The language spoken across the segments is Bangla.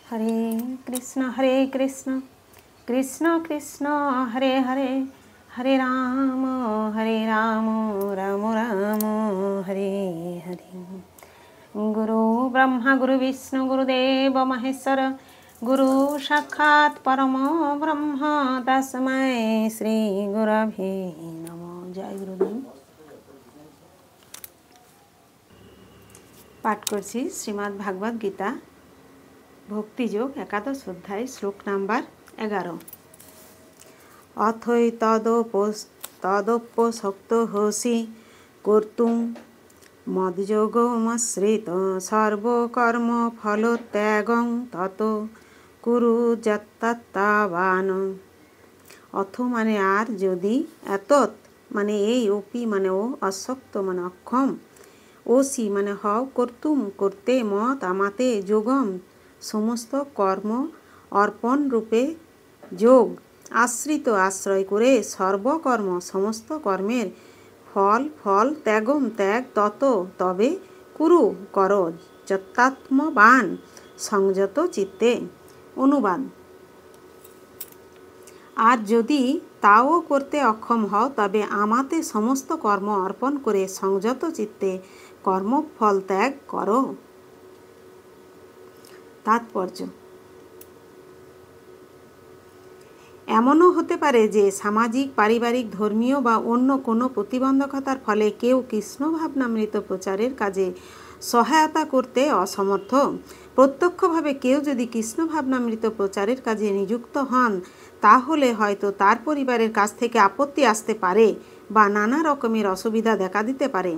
हरे कृष्ण कृष्ण कृष्ण हरे हरे, हरे राम राम राम हरे हरे। गुरु ब्रह्मा गुरु विष्णु गुरुदेव महेश्वर, गुरु साक्षात् परम ब्रह्म तस्मै श्री गुरवे नमः। जय गुरुदेव। पाठ करছি শ্রীমদ্ ভাগবত গীতা ভক্তিযোগ একাদশ অধ্যায় শ্লোক নাম্বার 11। অথৈ তদোপসক্ত হসি কর্তুং মদ্যোগমশ্রিত সর্বকর্ম ফলত্যাগং তত কুরু যত্তত্তাবান। অথ মানে আর, যদি, এতৎ মানে এই, অপি মানে ও, অশক্ত মানে অক্ষম, ওসি মানে হও, কর্তুম করতে, মত আমাতে, যোগম সমস্ত কর্ম, অর্পণ রূপে যোগ, আশ্রিত আশ্রয় করে, সর্বকর্ম সমস্ত কর্মের, ফল ত্যাগম ত্যাগ, তত তবে, কুরু কর, যত্তাত্মবান সংযত চিত্তে। অনুবাদ: আর যদি তাও করতে অক্ষম হও তবে আমাতে সমস্ত কর্ম অর্পণ করে সংযত চিত্তে কর্মফল ত্যাগ করো। তাৎপর্য: এমনও হতে পারে যে সামাজিক, পারিবারিক, ধর্মীয় বা অন্য কোনো প্রতিবন্ধকতার ফলে কেউ কৃষ্ণ ভাবনামৃত প্রচারের কাজে সহায়তা করতে অসমর্থ। প্রত্যক্ষভাবে কেউ যদি কৃষ্ণ ভাবনামৃত প্রচারের কাজে নিযুক্ত হন তাহলে হয়তো তার পরিবারের কাছ থেকে আপত্তি আসতে পারে বা নানা রকমের অসুবিধা দেখা দিতে পারে,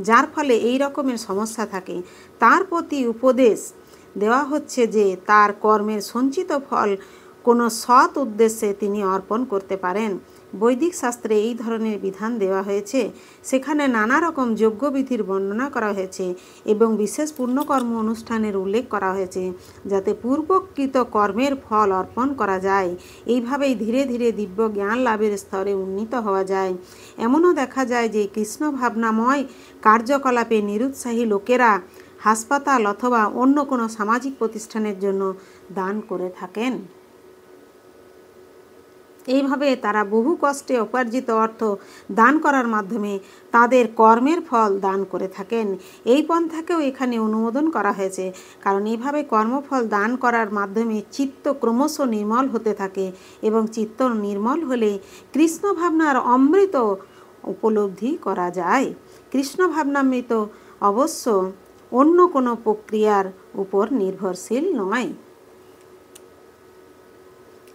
যার ফলে এই রকমের সমস্যা থাকে। তার প্রতি উপদেশ দেওয়া হচ্ছে যে তার কর্মের সঞ্চিত ফল কোনো সৎ উদ্দেশ্যে তিনি অর্পণ করতে পারেন। বৈদিক শাস্ত্রে এই ধরনের বিধান দেওয়া হয়েছে। সেখানে নানা রকম যজ্ঞবিধির বর্ণনা করা হয়েছে এবং বিশেষ পুণ্যকর্ম অনুষ্ঠানের উল্লেখ করা হয়েছে যাতে পূর্বকৃত কর্মের ফল অর্পণ করা যায়। এইভাবেই ধীরে ধীরে দিব্য জ্ঞান লাভের স্তরে উন্নীত হওয়া যায়। এমনও দেখা যায় যে কৃষ্ণ ভাবনাময় কার্যকলাপে নিরুৎসাহী লোকেরা হাসপাতাল অথবা অন্য কোনো সামাজিক প্রতিষ্ঠানের জন্য দান করে থাকেন। এইভাবে তারা বহু কষ্টে উপার্জিত অর্থ দান করার মাধ্যমে তাদের কর্মের ফল দান করে থাকেন। এই পন্থাকেও এখানে অনুমোদন করা হয়েছে, কারণ এইভাবে কর্মফল দান করার মাধ্যমে চিত্ত ক্রমশ নির্মল হতে থাকে এবং চিত্ত নির্মল হলে কৃষ্ণ ভাবনার অমৃত উপলব্ধি করা যায়। কৃষ্ণ ভাবনামৃত অবশ্য অন্য কোনো প্রক্রিয়ার উপর নির্ভরশীল নয়,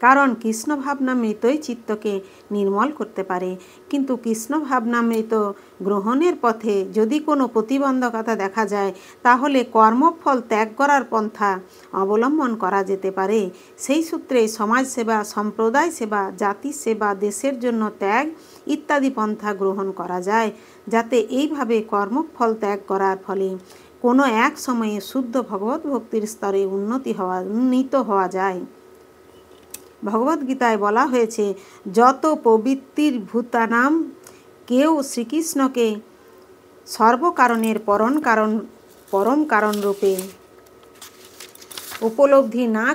কারণ কৃষ্ণ ভাবনামৃতই চিত্তকে নির্মল করতে পারে। কিন্তু কৃষ্ণ ভাবনামৃত গ্রহণের পথে যদি কোনো প্রতিবন্ধকতা দেখা যায় তাহলে কর্মফল ত্যাগ করার পন্থা অবলম্বন করা যেতে পারে। সেই সূত্রে সমাজসেবা, সম্প্রদায় সেবা, জাতির সেবা, দেশের জন্য ত্যাগ ইত্যাদি পন্থা গ্রহণ করা যায়, যাতে এইভাবে কর্মফল ত্যাগ করার ফলে কোনো এক সময়ে শুদ্ধ ভগবত ভক্তির স্তরে উন্নীত হওয়া যায়। ভগবদ্গীতায় বলা হয়েছে, যত প্রবৃত্তির ভূতানাম, কেউ শ্রীকৃষ্ণকে সর্বকারণের পরম কারণ রূপে উপলব্ধি না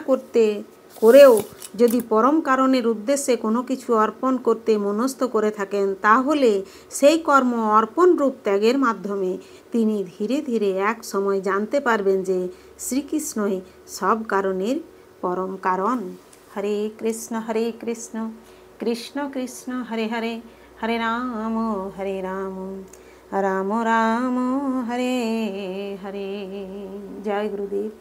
করেও যদি পরম কারণের উদ্দেশ্যে কোনো কিছু অর্পণ করতে মনস্থ করে থাকেন তাহলে সেই কর্ম অর্পণ রূপ ত্যাগের মাধ্যমে তিনি ধীরে ধীরে এক সময় জানতে পারবেন যে শ্রীকৃষ্ণই সব কারণের পরম কারণ। হরে কৃষ্ণ কৃষ্ণ কৃষ্ণ হরে হরে, হরে রাম রাম রাম হরে হরে। জয় গুরুদেব।